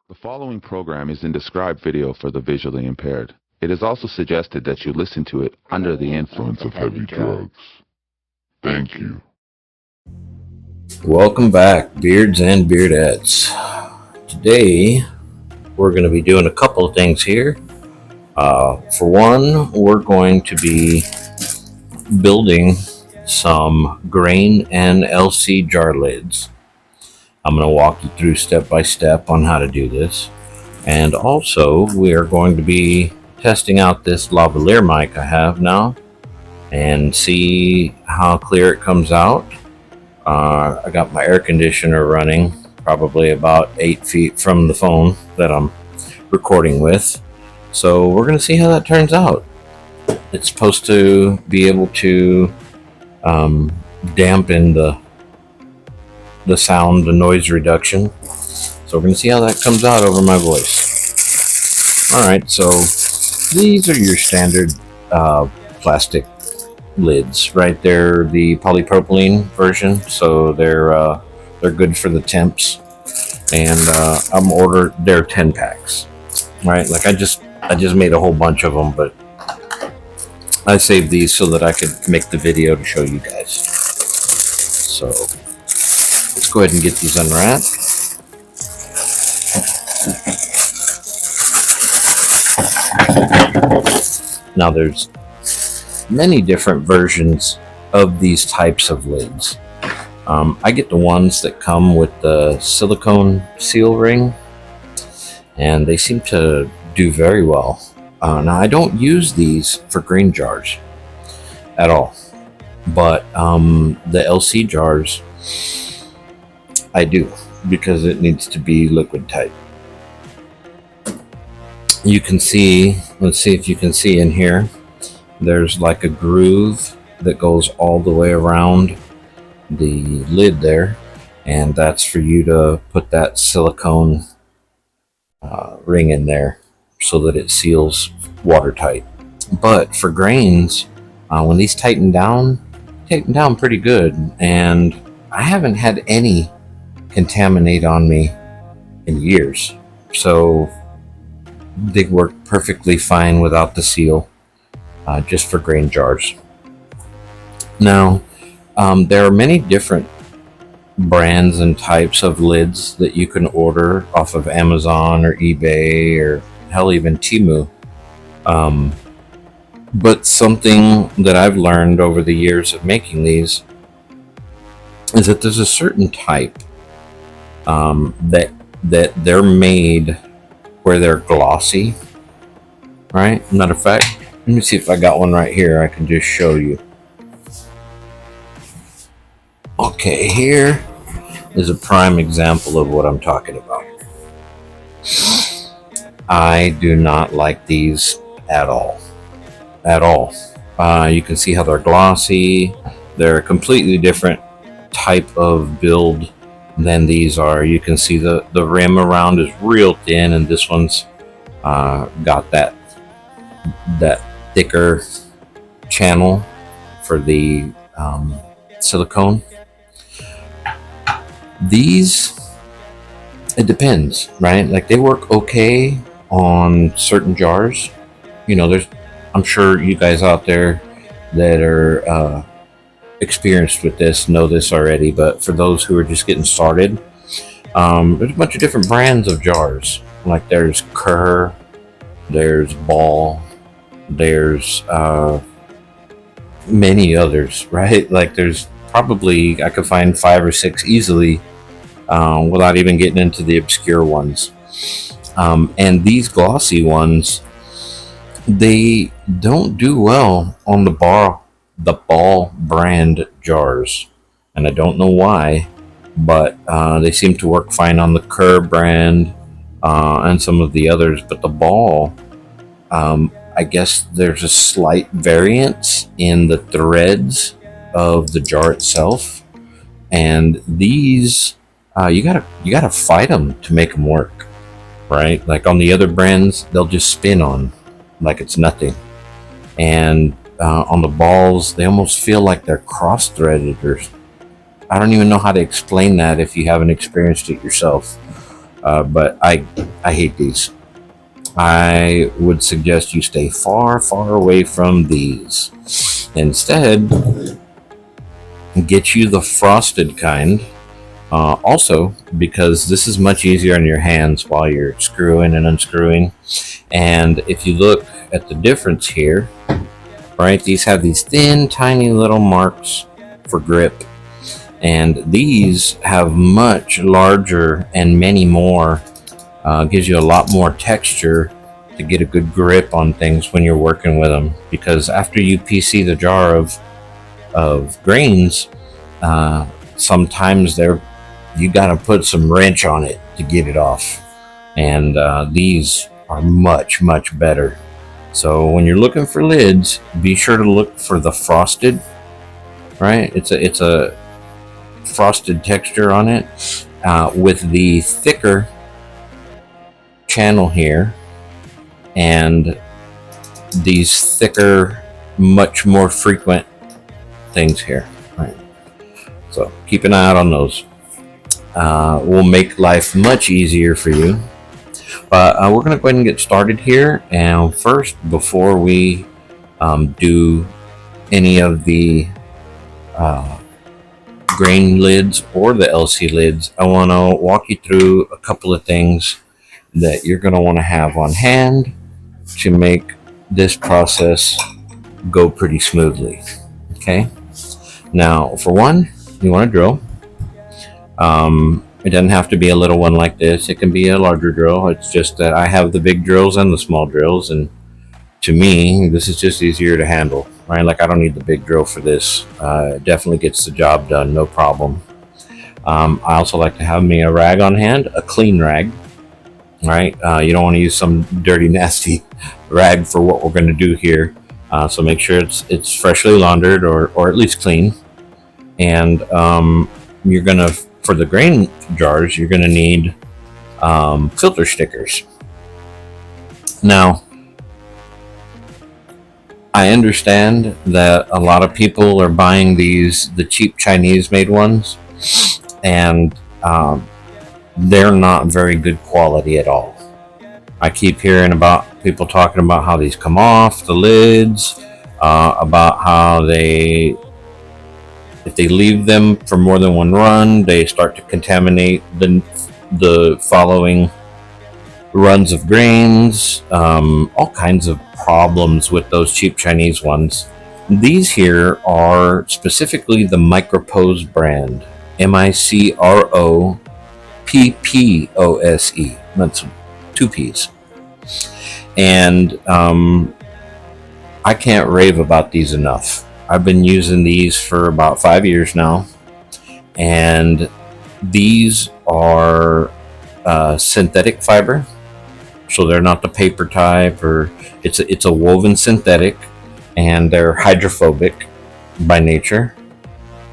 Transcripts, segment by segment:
The following program is in described video for the visually impaired. It is also suggested that you listen to it under the influence of heavy drugs. Thank you. Welcome back, beards and beardettes. Today, we're going to be doing a couple of things here. For one, we're going to be building some grain and LC jar lids. I'm going to walk you through step by step on how to do this. And also, we are going to be testing out this lavalier mic I have now and see how clear it comes out. I got my air conditioner running probably about 8 feet from the phone that I'm recording with. So we're going to see how that turns out. It's supposed to be able to dampen the sound, the noise reduction. So we're going to see how that comes out over my voice. Alright, so these are your standard plastic lids, right? They're the polypropylene version, so they're good for the temps. And they're 10 packs, right? Like I just made a whole bunch of them, but I saved these so that I could make the video to show you guys. So let's go ahead and get these unwrapped. Now there's many different versions of these types of lids. I get the ones that come with the silicone seal ring, and they seem to do very well. Now I don't use these for green jars at all, but the LC jars I do, because it needs to be liquid tight. You can see, let's see if you can see in here, there's like a groove that goes all the way around the lid there, and that's for you to put that silicone ring in there so that it seals watertight. But for grains, when these tighten down pretty good, and I haven't had any contaminate on me in years, so they work perfectly fine without the seal, just for grain jars. Now there are many different brands and types of lids that you can order off of Amazon or eBay or hell, even Temu. But something that I've learned over the years of making these is that there's a certain type that they're made where they're glossy, right? Matter of fact, let me see if I got one right here I can just show you. Okay, here is a prime example of what I'm talking about. I do not like these at all. You can see how they're glossy. They're a completely different type of build than these are. You can see the rim around is real thin, and this one's got that thicker channel for the silicone. These, it depends, right? Like they work okay on certain jars. You know, I'm sure you guys out there that are experienced with this know this already, but for those who are just getting started, there's a bunch of different brands of jars. Like there's Kerr, there's Ball, there's many others, right? Like there's probably, I could find 5 or 6 easily without even getting into the obscure ones. And these glossy ones, they don't do well on the Ball brand jars, and I don't know why, but they seem to work fine on the Kerr brand and some of the others. But the Ball, I guess there's a slight variance in the threads of the jar itself, and these you gotta fight them to make them work, right? Like on the other brands, they'll just spin on like it's nothing, and on the Balls, they almost feel like they're cross-threaded, or I don't even know how to explain that if you haven't experienced it yourself. but I hate these. I would suggest you stay far, far away from these. Instead, get you the frosted kind. Also, because this is much easier on your hands while you're screwing and unscrewing. And if you look at the difference here, right, these have these thin, tiny little marks for grip. And these have much larger and many more. Gives you a lot more texture to get a good grip on things when you're working with them. Because after you PC the jar of grains, sometimes you got to put some wrench on it to get it off. And these are much, much better. So when you're looking for lids, be sure to look for the frosted, right? It's a frosted texture on it with the thicker channel here and these thicker, much more frequent things here, right? So keep an eye out on those. Will make life much easier for you. But we're going to go ahead and get started here. And first, before we do any of the grain lids or the LC lids, I want to walk you through a couple of things that you're going to want to have on hand to make this process go pretty smoothly. Okay. Now, for one, you want a drill. It doesn't have to be a little one like this. It can be a larger drill. It's just that I have the big drills and the small drills, and to me, this is just easier to handle, right? Like, I don't need the big drill for this. It definitely gets the job done, no problem. I also like to have me a rag on hand, a clean rag, right? You don't want to use some dirty, nasty rag for what we're going to do here. So make sure it's freshly laundered or at least clean. And you're going to, for the grain jars, you're going to need filter stickers. Now, I understand that a lot of people are buying the cheap Chinese made ones, and they're not very good quality at all. I keep hearing about people talking about how these come off the lids, about how if they leave them for more than one run, they start to contaminate the following runs of grains. All kinds of problems with those cheap Chinese ones. These here are specifically the Microppose brand, Microppose. That's 2 P's. And I can't rave about these enough. I've been using these for about 5 years now, and these are synthetic fiber, so they're not the paper type, or it's a woven synthetic, and they're hydrophobic by nature.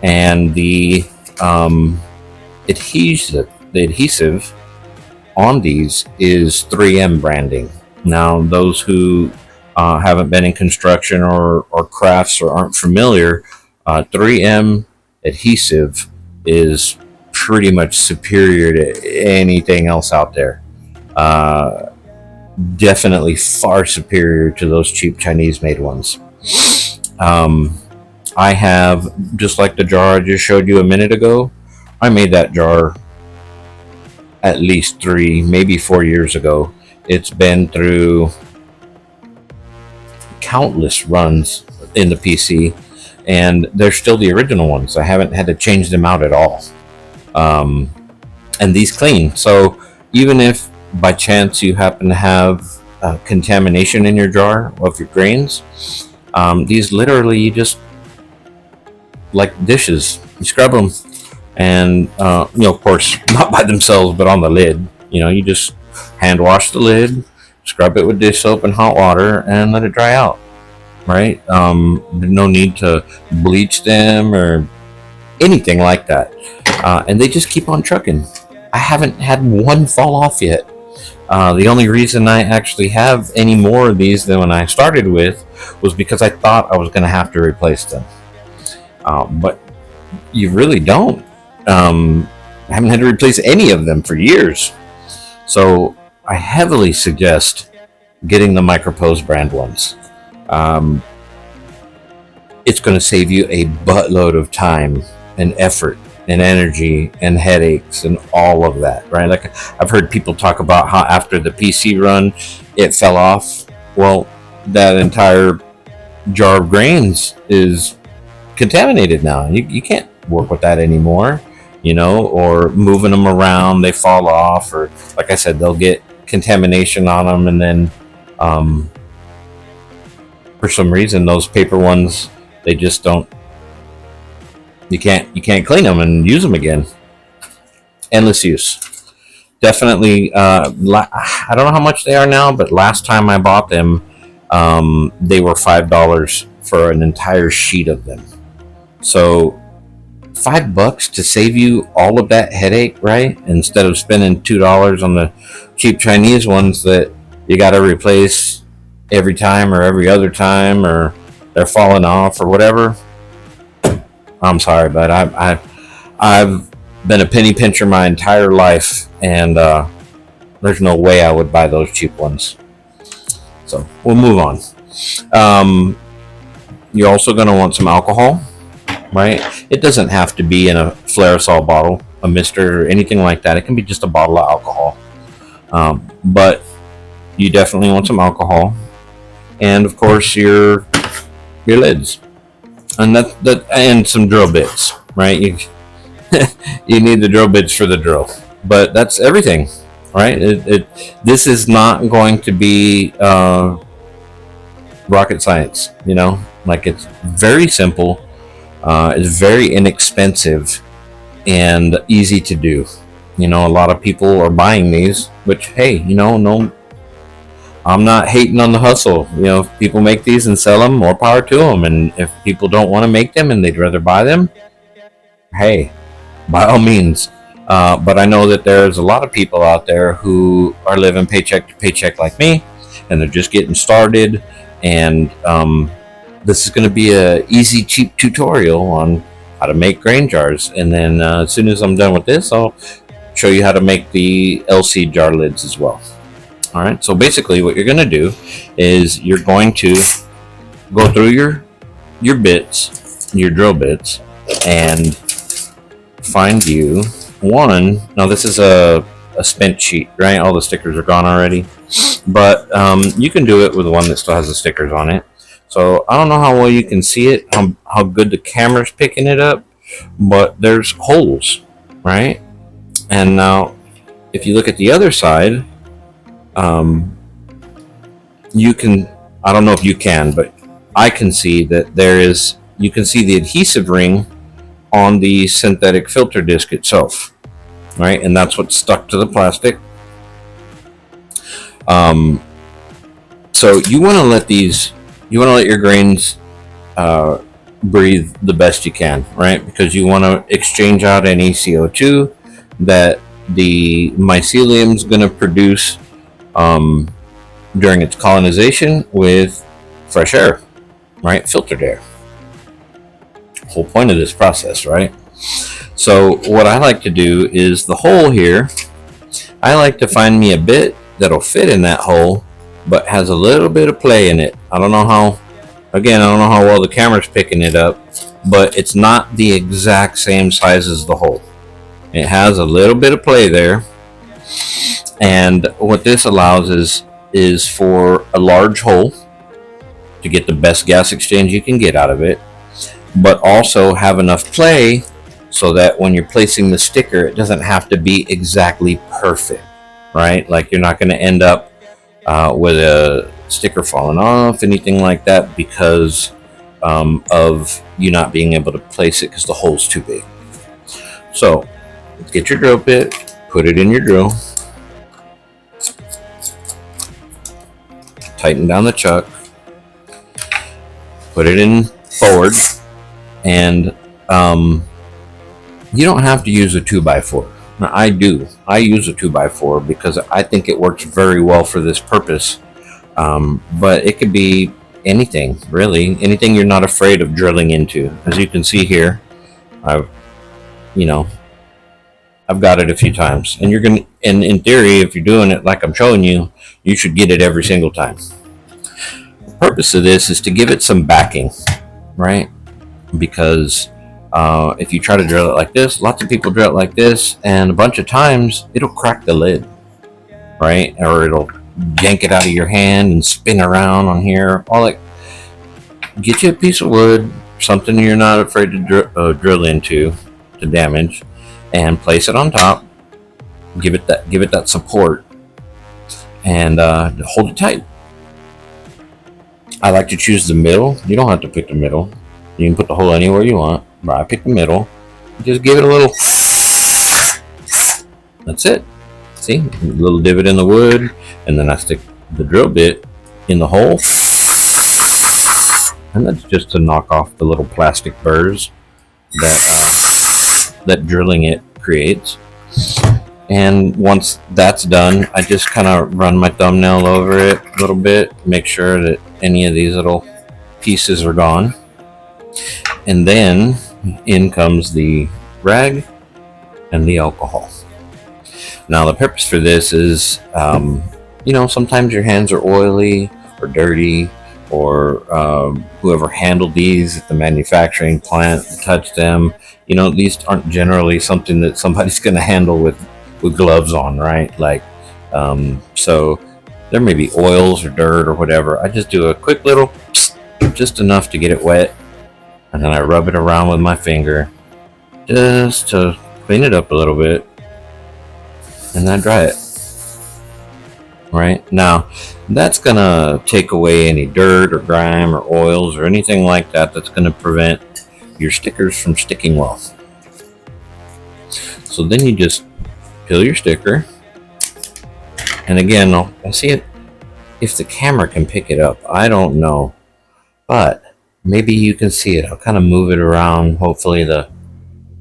And the adhesive on these is 3M branding. Now, those who haven't been in construction or crafts or aren't familiar, 3M adhesive is pretty much superior to anything else out there. Definitely far superior to those cheap Chinese made ones. I have, just like the jar I just showed you a minute ago, I made that jar at least 3, maybe 4 years ago. It's been through countless runs in the PC, and they're still the original ones. I haven't had to change them out at all. And these clean. So even if by chance you happen to have contamination in your jar of your grains, these literally, you just, like dishes, you scrub them, and of course not by themselves, but on the lid. You just hand wash the lid, scrub it with dish soap and hot water, and let it dry out, right? There's no need to bleach them or anything like that. And they just keep on trucking. I haven't had one fall off yet. The only reason I actually have any more of these than when I started with was because I thought I was going to have to replace them. But you really don't. I haven't had to replace any of them for years. So I heavily suggest getting the Microppose brand ones. It's going to save you a buttload of time and effort and energy and headaches and all of that, right? Like I've heard people talk about how after the PC run, it fell off. Well, that entire jar of grains is contaminated now. You can't work with that anymore, or moving them around, they fall off, or like I said, they'll get contamination on them, and then for some reason those paper ones, they just don't, you can't clean them and use them again. Endless use. Definitely. I don't know how much they are now, but last time I bought them, they were $5 for an entire sheet of them. So $5 to save you all of that headache, right? Instead of spending $2 on the cheap Chinese ones that you got to replace every time or every other time, or they're falling off or whatever. I'm sorry, but I've been a penny pincher my entire life, and there's no way I would buy those cheap ones. So we'll move on. You're also going to want some alcohol, right? It doesn't have to be in a Flairosol bottle, a mister, or anything like that. It can be just a bottle of alcohol. But you definitely want some alcohol, and of course your lids, and and some drill bits, right? You need the drill bits for the drill, but that's everything, right? This is not going to be rocket science, like it's very simple. It's very inexpensive and easy to do. A lot of people are buying these, which, hey, no, I'm not hating on the hustle. If people make these and sell them, more power to them. And if people don't want to make them and they'd rather buy them, hey, by all means. But I know that there's a lot of people out there who are living paycheck to paycheck like me, and they're just getting started. And this is going to be a easy, cheap tutorial on how to make grain jars. And then as soon as I'm done with this, I'll show you how to make the LC jar lids as well. All right, so basically what you're going to do is you're going to go through your bits, your drill bits, and find you one. Now this is a spent sheet, right? All the stickers are gone already, but you can do it with one that still has the stickers on it. So I don't know how well you can see it, how good the camera's picking it up, but there's holes, right? And now if you look at the other side, you can, I don't know if you can, but I can see that you can see the adhesive ring on the synthetic filter disc itself, right? And that's what's stuck to the plastic. So you want to let your grains breathe the best you can, right? Because you want to exchange out any CO2 that the mycelium is going to produce during its colonization with fresh air, right? Filtered air. Whole point of this process, right? So what I like to do is the hole here, I like to find me a bit that'll fit in that hole, but has a little bit of play in it. I don't know how well the camera's picking it up, but it's not the exact same size as the hole. It has a little bit of play there. And what this allows is for a large hole to get the best gas exchange you can get out of it, but also have enough play so that when you're placing the sticker, it doesn't have to be exactly perfect, right? Like you're not going to end up with a sticker falling off, anything like that, because of you not being able to place it because the hole's too big. So get your drill bit, put it in your drill, tighten down the chuck, put it in forward, and you don't have to use a 2x4. Now, I do. I use a 2x4 because I think it works very well for this purpose. But it could be anything, really. Anything you're not afraid of drilling into. As you can see here, I've, I've got it a few times, and and in theory, if you're doing it like I'm showing you, you should get it every single time. The purpose of this is to give it some backing, right? Because if you try to drill it like this, lots of people drill it like this, and a bunch of times it'll crack the lid, right? Or it'll yank it out of your hand and spin around on here. All that. Get you a piece of wood, something you're not afraid to drill into to damage, and place it on top. Give it that support, and hold it tight. I like to choose the middle. You don't have to pick the middle. You can put the hole anywhere you want, but I pick the middle. Just give it a little. That's it. See, a little divot in the wood, and then I stick the drill bit in the hole. And that's just to knock off the little plastic burrs that drilling it creates. And once that's done, I just kind of run my thumbnail over it a little bit, make sure that any of these little pieces are gone. And then in comes the rag and the alcohol. Now the purpose for this is, sometimes your hands are oily or dirty, or whoever handled these at the manufacturing plant touched them. These aren't generally something that somebody's going to handle with gloves on, right? Like, so there may be oils or dirt or whatever. I just do a quick little, just enough to get it wet, and then I rub it around with my finger just to clean it up a little bit, and then dry it. Right now, that's gonna take away any dirt or grime or oils or anything like that. That's gonna prevent your stickers from sticking well. So then you just peel your sticker, and again, I'll see it if the camera can pick it up. I don't know, but maybe you can see it. I'll kind of move it around. Hopefully the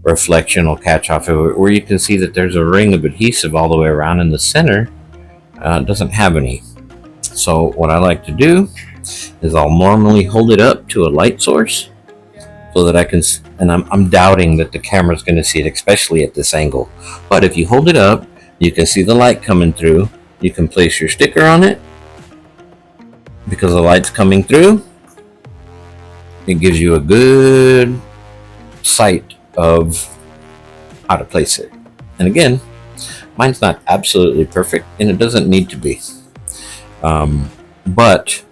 reflection will catch off of it, where you can see that there's a ring of adhesive all the way around in the center. Doesn't have any. So what I like to do is I'll normally hold it up to a light source so that I can, and I'm doubting that the camera's going to see it, especially at this angle. But if you hold it up, you can see the light coming through. You can place your sticker on it. Because the light's coming through, it gives you a good sight of how to place it. And again, mine's not absolutely perfect, and it doesn't need to be. But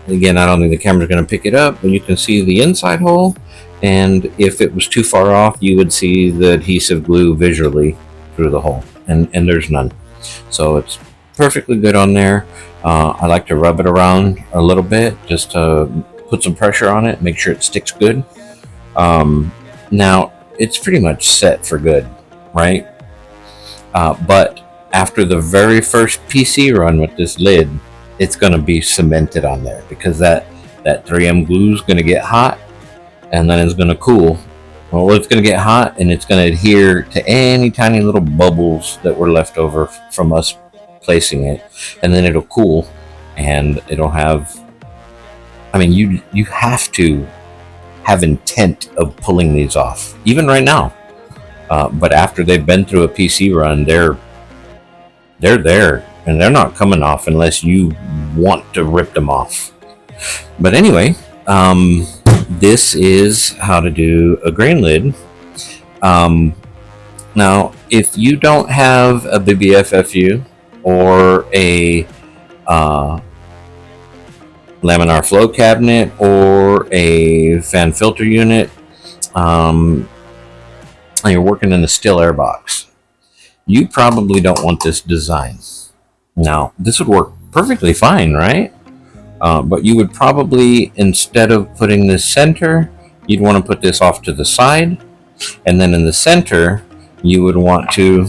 again, I don't think the camera's going to pick it up, but you can see the inside hole, and if it was too far off, you would see the adhesive glue visually through the hole, and there's none. So it's perfectly good on there. I like to rub it around a little bit just to put some pressure on it, make sure it sticks good. Now, it's pretty much set for good, right? But after the very first PC run with this lid, it's going to be cemented on there, because that 3M glue is going to get hot, and then it's going to cool. Well, it's going to get hot, and it's going to adhere to any tiny little bubbles that were left over from us placing it, and then it'll cool, and it'll have, I mean, you have to have intent of pulling these off, even right now. But after they've been through a PC run, they're there, and they're not coming off unless you want to rip them off. But anyway, this is how to do a grain lid. Now, if you don't have a BBFFU or a laminar flow cabinet or a fan filter unit, and you're working in a still air box, you probably don't want this design. Now, this would work perfectly fine, right? But you would probably, instead of putting this center, you'd want to put this off to the side, and then in the center, you would want to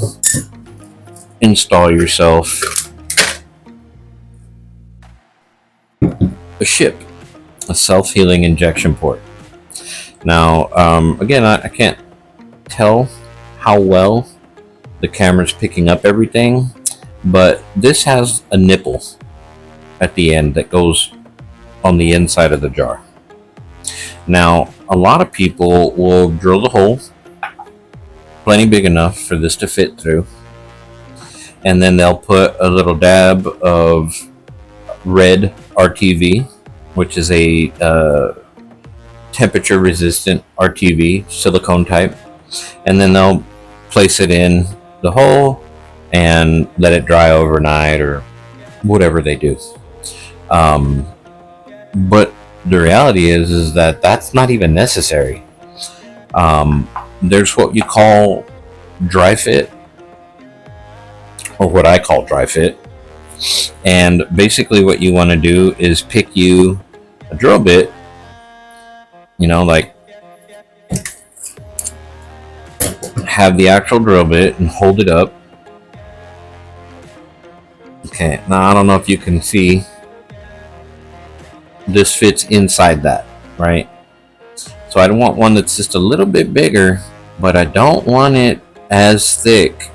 install yourself a ship, a self-healing injection port. Now, again, I can't tell how well the camera's picking up everything, but this has a nipple at the end that goes on the inside of the jar. Now, a lot of people will drill the hole, plenty big enough for this to fit through. And then they'll put a little dab of red RTV, which is a temperature resistant RTV, silicone type. And then they'll place it in the hole and let it dry overnight or whatever they do. But the reality is that that's not even necessary. There's what you call dry fit, or what I call dry fit. And basically what you want to do is pick you a drill bit, you know, like have the actual drill bit and hold it up. Okay, now I don't know if you can see, this fits inside that, right? So I don't want one that's just a little bit bigger, but I don't want it as thick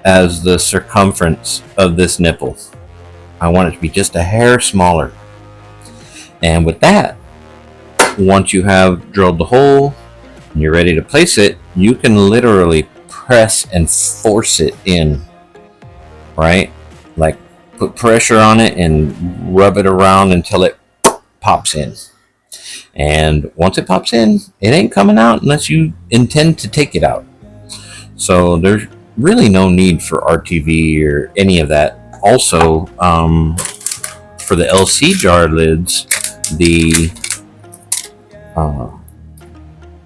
as the circumference of this nipple. I want it to be just a hair smaller. And with that, once you have drilled the hole and you're ready to place it, you can literally press and force it in, right? Like put pressure on it and rub it around until it pops in. And once it pops in, it ain't coming out unless you intend to take it out. So there's really no need for RTV or any of that. Also, for the LC jar lids, the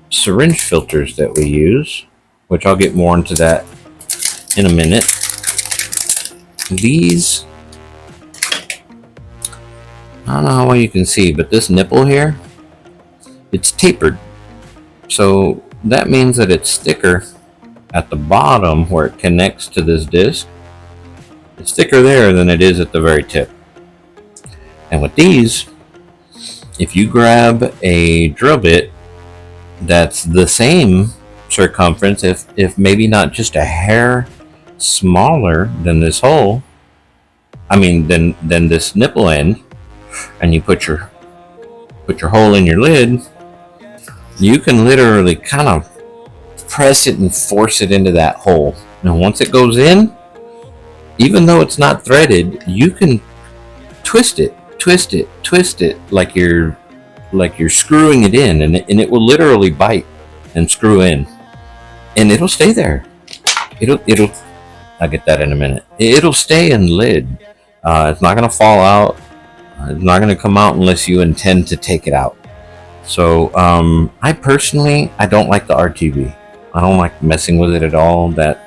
syringe filters that we use, which I'll get more into that in a minute. These, I don't know how well you can see, but this nipple here, it's tapered. So that means that it's thicker at the bottom where it connects to this disc. It's thicker there than it is at the very tip. And with these, if you grab a drill bit that's the same circumference, if maybe not just a hair smaller than this hole, than this nipple end, and you put your hole in your lid, you can literally kind of press it and force it into that hole. And once it goes in, even though it's not threaded, you can twist it like you're screwing it in, and it will literally bite and screw in, and it'll stay there. It'll I'll get that in a minute. It'll stay in the lid. It's not going to fall out. It's not going to come out unless you intend to take it out. So I personally, I don't like the RTV. I don't like messing with it at all. That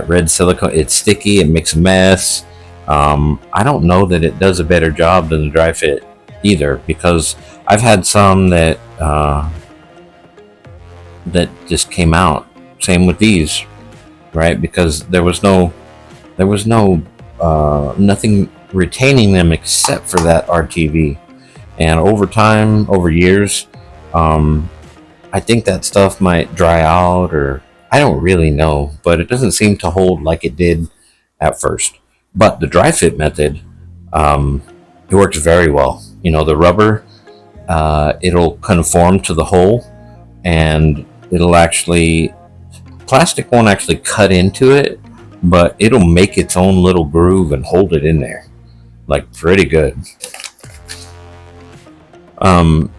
red silicone, it's sticky, it makes a mess. I don't know that it does a better job than the dry fit either, because I've had some that just came out. Same with these, right? Because there was nothing retaining them except for that RTV. And over time, over years, I think that stuff might dry out, or I don't really know, but it doesn't seem to hold like it did at first. But the dry fit method, it works very well. You know, the rubber, it'll conform to the hole, and it'll actually, plastic won't actually cut into it, but it'll make its own little groove and hold it in there, like pretty good.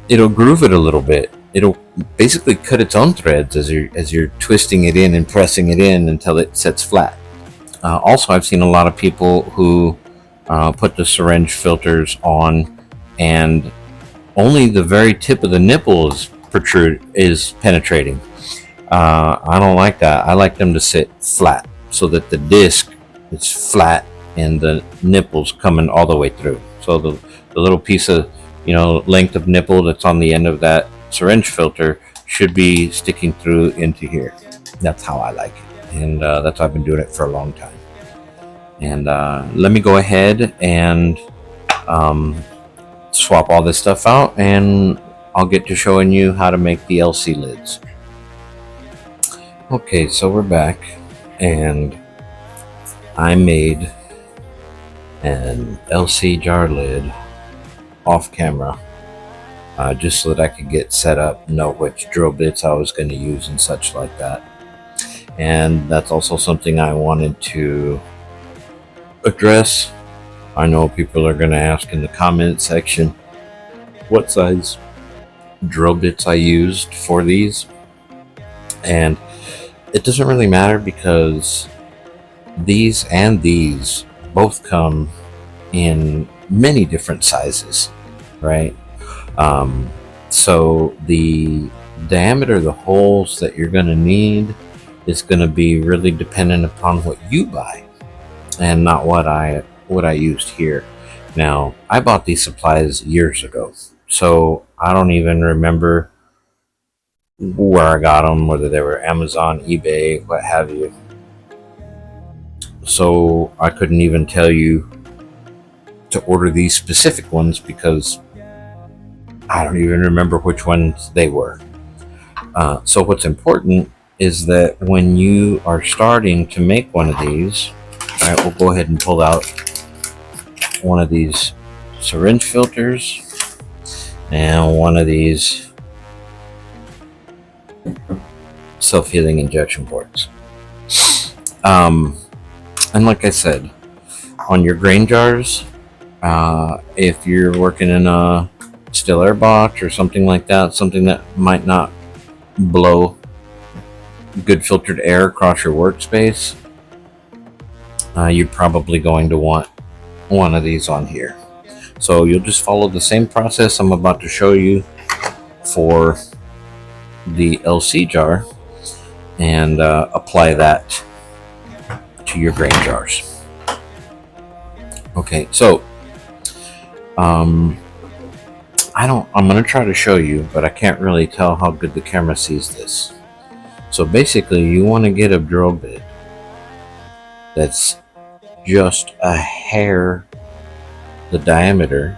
It'll groove it a little bit. It'll basically cut its own threads as you're twisting it in and pressing it in until it sets flat. Also, I've seen a lot of people who put the syringe filters on, and only the very tip of the nipple is penetrating. I don't like that. I like them to sit flat so that the disc is flat and the nipple's coming all the way through. So the little piece of, length of nipple that's on the end of that syringe filter should be sticking through into here. That's how I like it, and that's how I've been doing it for a long time. And let me go ahead and swap all this stuff out, and I'll get to showing you how to make the LC lids. Okay, so we're back, and I made an LC jar lid off camera, just so that I could get set up, know which drill bits I was going to use and such like that. And that's also something I wanted to address. I know people are going to ask in the comment section what size drill bits I used for these. And it doesn't really matter because these and these both come in many different sizes, right? So the diameter of the holes that you're going to need is going to be really dependent upon what you buy and not what I used here. Now, I bought these supplies years ago, so I don't even remember where I got them, whether they were Amazon, eBay, what have you. So I couldn't even tell you to order these specific ones because I don't even remember which ones they were. So what's important is that when you are starting to make one of these, all right, we'll go ahead and pull out one of these syringe filters and one of these self-healing injection ports. And like I said, on your grain jars, if you're working in a still air box or something like that, something that might not blow good filtered air across your workspace, you're probably going to want one of these on here. So you'll just follow the same process I'm about to show you for the LC jar and apply that to your grain jars. Okay, so I'm going to try to show you, but I can't really tell how good the camera sees this. So basically, you want to get a drill bit that's just a hair, the diameter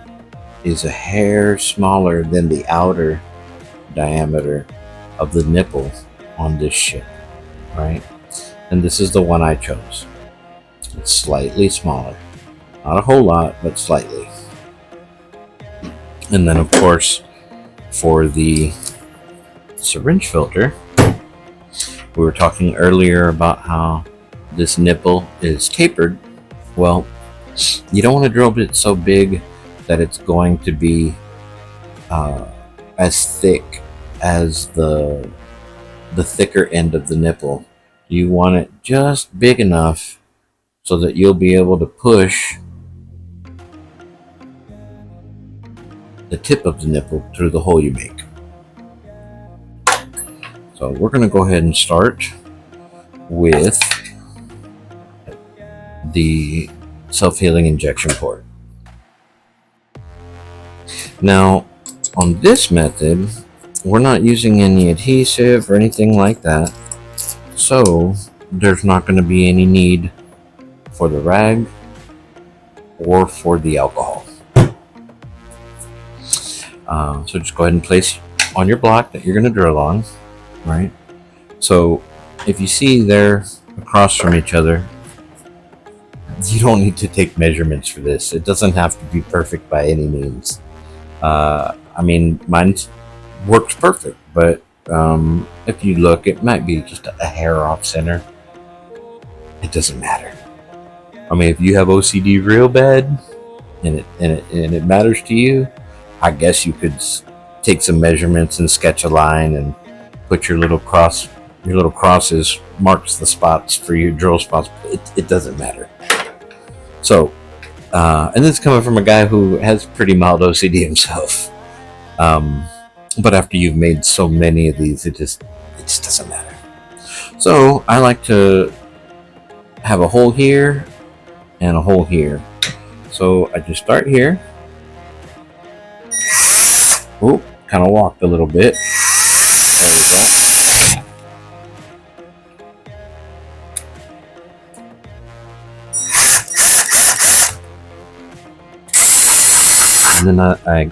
is a hair smaller than the outer diameter of the nipple on this ship, right? And this is the one I chose. It's slightly smaller. Not a whole lot, but slightly. And then, of course, for the syringe filter, we were talking earlier about how this nipple is tapered. Well, you don't want to drill bit so big that it's going to be as thick as the thicker end of the nipple. You want it just big enough so that you'll be able to push the tip of the nipple through the hole you make. So we're going to go ahead and start with the self-healing injection port. Now, on this method, we're not using any adhesive or anything like that, so there's not going to be any need for the rag or for the alcohol. So just go ahead and place on your block that you're going to drill on, right? So if you see they're across from each other, you don't need to take measurements for this. It doesn't have to be perfect by any means. I mean, mine works perfect, but if you look, it might be just a hair off center. It doesn't matter. I mean, if you have OCD real bad and it matters to you, I guess you could take some measurements and sketch a line and put your little cross. Your little crosses marks the spots for your drill spots. It doesn't matter. So, and this is coming from a guy who has pretty mild OCD himself. But after you've made so many of these, it just doesn't matter. So I like to have a hole here and a hole here. So I just start here. Oh, kind of walked a little bit. There we go. And then I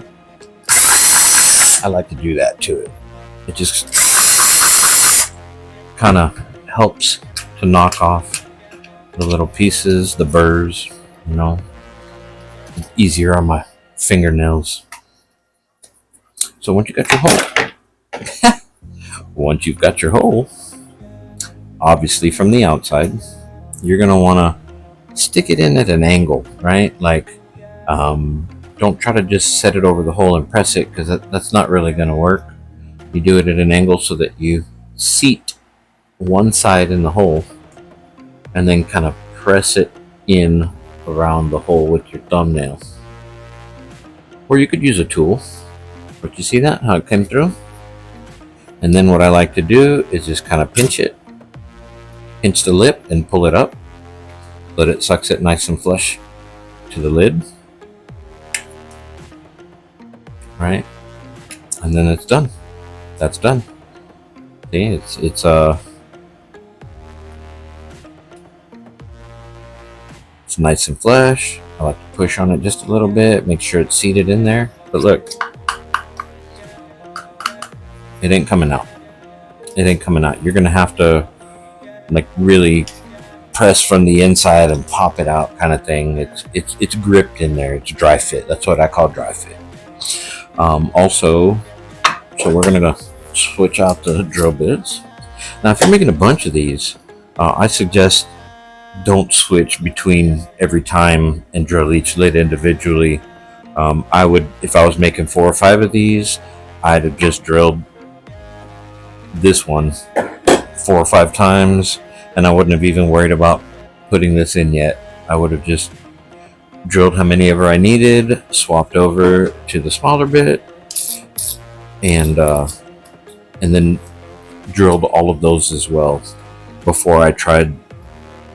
like to do that to it. It just kind of helps to knock off the little pieces, the burrs, you know. It's easier on my fingernails. So once you got your hole, obviously from the outside. You're going to want to stick it in at an angle, right? Like, don't try to just set it over the hole and press it, because that's not really going to work. You do it at an angle so that you seat one side in the hole and then kind of press it in around the hole with your thumbnail. Or you could use a tool. But you see that, how it came through? And then what I like to do is just kind of pinch it. Pinch the lip and pull it up. Let it sucks it nice and flush to the lid. Right? And then it's done. That's done. See, it's nice and flush. I like to push on it just a little bit, make sure it's seated in there. But look, it ain't coming out. It ain't coming out. You're gonna have to like really press from the inside and pop it out, kind of thing. It's gripped in there. It's dry fit. That's what I call dry fit. Also, so we're gonna go switch out the drill bits. Now, if you're making a bunch of these, I suggest don't switch between every time and drill each lid individually. I would, if I was making 4 or 5 of these, I'd have just drilled this one 4 or 5 times, and I wouldn't have even worried about putting this in yet. I would have just drilled how many ever I needed, swapped over to the smaller bit, and then drilled all of those as well before I tried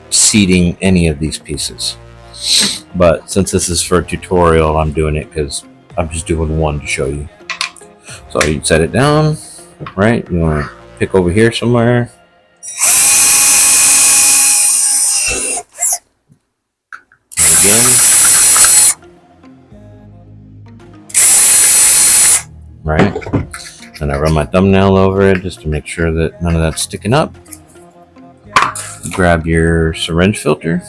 seating any of these pieces. But since this is for a tutorial, I'm doing it because I'm just doing one to show you. So you set it down, right? You want to pick over here somewhere. Again. Right? And I run my thumbnail over it just to make sure that none of that's sticking up. Grab your syringe filter.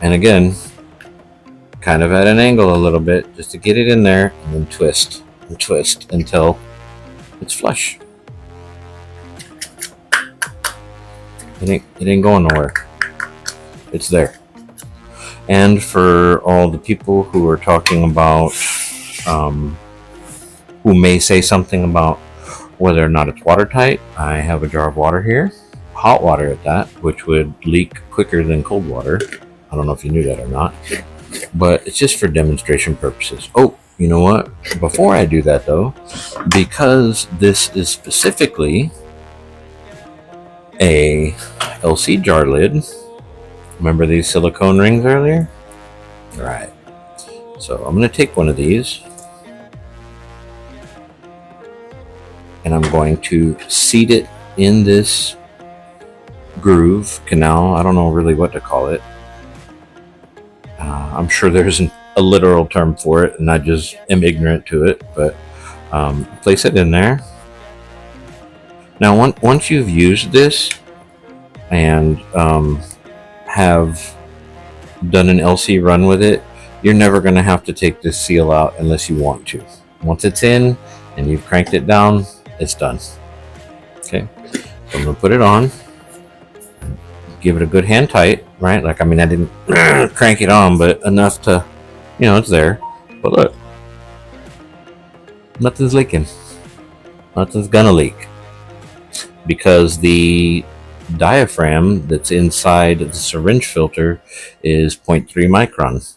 And again, kind of at an angle a little bit just to get it in there, and then twist and twist until it's flush. It ain't going nowhere. It's there. And for all the people who are talking about, who may say something about whether or not it's watertight, I have a jar of water here, hot water at that, which would leak quicker than cold water. I don't know if you knew that or not, but it's just for demonstration purposes. Oh, you know what? Before I do that though, because this is specifically a LC jar lid, remember these silicone rings earlier? All right. So I'm going to take one of these and I'm going to seat it in this groove, canal. I don't know really what to call it. I'm sure there's a literal term for it, and I just am ignorant to it, but place it in there. Now, once you've used this and have done an LC run with it, you're never going to have to take this seal out unless you want to. Once it's in and you've cranked it down, it's done. Okay, so I'm going to put it on. Give it a good hand tight, right? Like, I mean, I didn't crank it on, but enough to, you know, it's there. But look, nothing's leaking. Nothing's gonna leak because the diaphragm that's inside the syringe filter is 0.3 micron.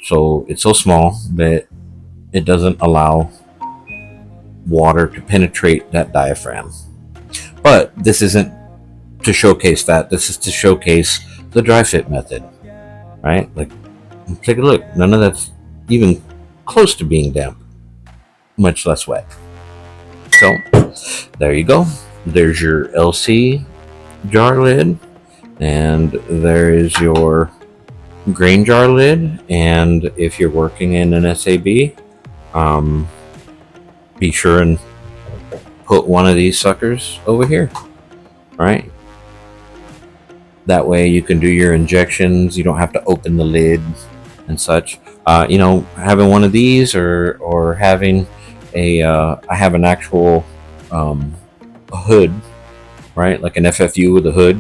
So it's so small that it doesn't allow water to penetrate that diaphragm. But this isn't to showcase that. This is to showcase the dry fit method, right? Like, take a look. None of that's even close to being damp, much less wet. So there you go. There's your LC jar lid, and there is your grain jar lid. And if you're working in an SAB, be sure and put one of these suckers over here, right? That way you can do your injections. You don't have to open the lid and such. You know, having one of these or having I have an actual hood, right? Like an FFU with a hood,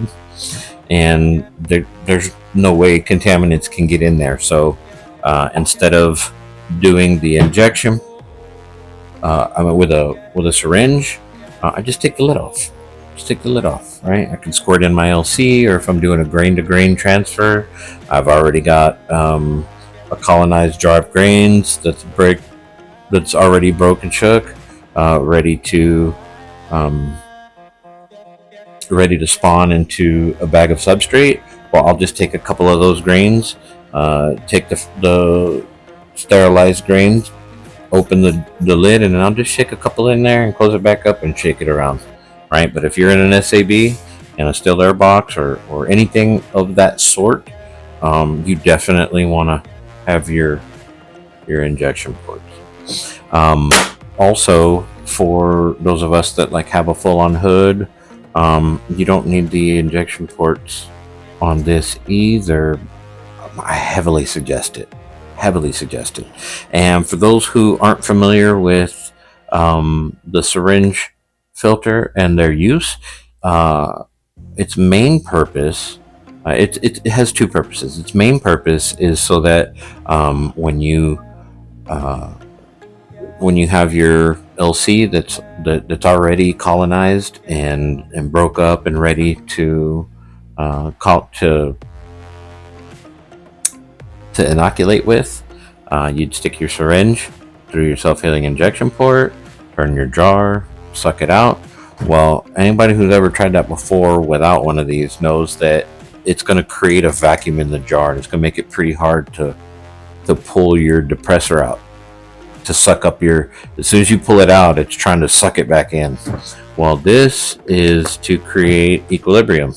and there's no way contaminants can get in there. So instead of doing the injection with a syringe, I just take the lid off. Just take the lid off, right? I can squirt in my LC, or if I'm doing a grain-to-grain transfer, I've already got a colonized jar of grains that's already broken shook, ready to spawn into a bag of substrate. Well, I'll just take a couple of those grains, take the sterilized grains, open the lid, and then I'll just shake a couple in there and close it back up and shake it around, right? But if you're in an SAB and a still air box or anything of that sort, you definitely want to have your injection ports. Also, for those of us that like have a full-on hood, you don't need the injection ports on this either. I heavily suggest it. And for those who aren't familiar with the syringe filter and their use, its main purpose, it has two purposes. Its main purpose is so that when you have your LC that's already colonized and broke up and ready to inoculate with, you'd stick your syringe through your self-healing injection port, turn your jar, suck it out. Well, anybody who's ever tried that before without one of these knows that it's going to create a vacuum in the jar, and it's going to make it pretty hard to pull your depressor out, to suck up as soon as you pull it out, it's trying to suck it back in. Well, this is to create equilibrium,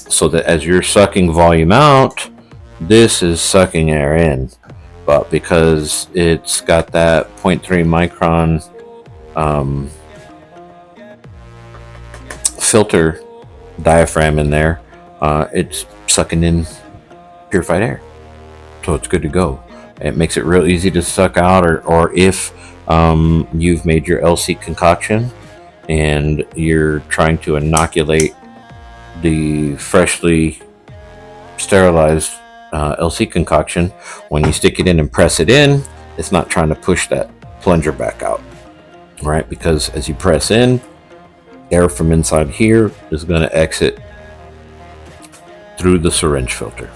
so that as you're sucking volume out, this is sucking air in. But because it's got that 0.3 micron filter diaphragm in there, it's sucking in purified air, so it's good to go. It makes it real easy to suck out, or if you've made your LC concoction and you're trying to inoculate the freshly sterilized LC concoction, when you stick it in and press it in, it's not trying to push that plunger back out, right? Because as you press in, air from inside here is going to exit through the syringe filter.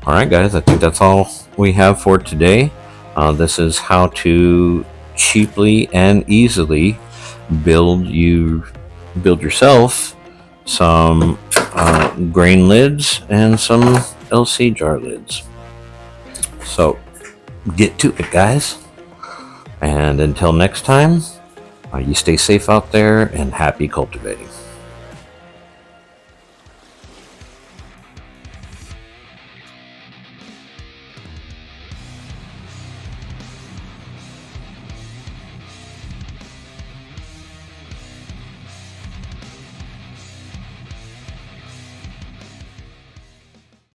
All right, guys, I think that's all we have for today. This is how to cheaply and easily build yourself some grain lids and some LC jar lids. So get to it, guys. And until next time, you stay safe out there and happy cultivating.